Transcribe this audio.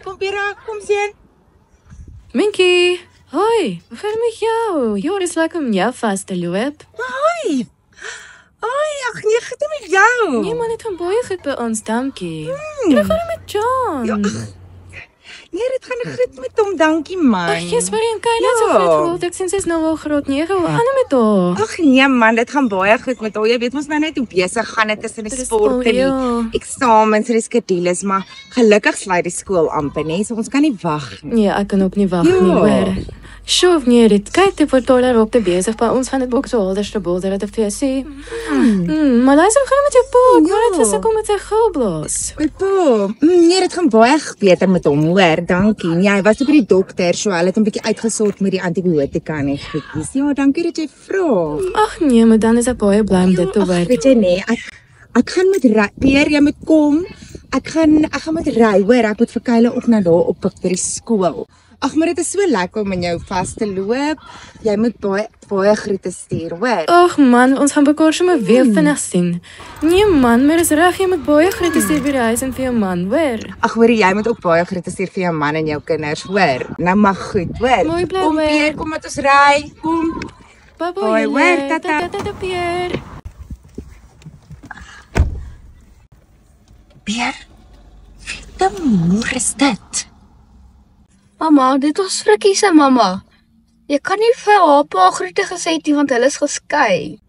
Kom Pira, kom sien. Minkie, hoi, hoe gaan het met jou? Joris, lekker om jou vast te loop. Hoi. Ag nee, goed met jou. Nee man, het gaan baie goed by ons, dankie. Hoe gaan het met John? Nee, dit gaan goed met hom, dankie man. Ag, jy's maar in Kylie so groot geword. Ek sien sy's nou al graad 9. Hoe gaan het met haar? Ag nee man, dit gaan baie goed met haar. Jy weet mos nou net hoe besig gaan dit tussen die sport en die eksamens en die skedules, maar gelukkig sluit die skool amper, nee, so ons kan nie wag nie. Ja, ek kan ook nie wag nie, hoor. Sjoe, nee, dit kyk dit word al daarop te besig. By ons gaan dit ook so alderste bolder dat vir sê. Maar luister gaan met jou pa. Maar dit was kom met sy gulblaas. My pa, nee, dit gaan baie beter met hom, hoor. Dankie. Nee, hy was ook by die dokter, so hulle het hom bietjie uitgesort met die antibiotika en goedjies. Ja, dankie dat jy vra. Ag nee, maar dan is ek baie bly om dit te hoor. Weet jy nee, ek gaan met Pierre, jy moet kom. Ek gaan met ry, hoor. Ek moet vir Kyle ook na daar op by die skool. Ag, maar dit is so lekker om in jou vas te loop. Jy moet baie groete stuur, hoor. Ag man, ons gaan mekaar sommer weer vinnig sien. Nee man, maar is reg, jy moet baie groete stuur by die huis en vir jou man, hoor. Ag, hoor, jy moet ook baie groete stuur vir jou man en jou kinders, hoor. Nou maar goed, hoor. Mooi bly, kom Pierre, kom met ons ry. Kom. Bye, hoor, tata. Tata Pierre. Pierre, wie die moer is dit? Mama, dit was Frikkie se mamma. Jy kan nie vir haar pa groete gesê het nie want hulle is geskei.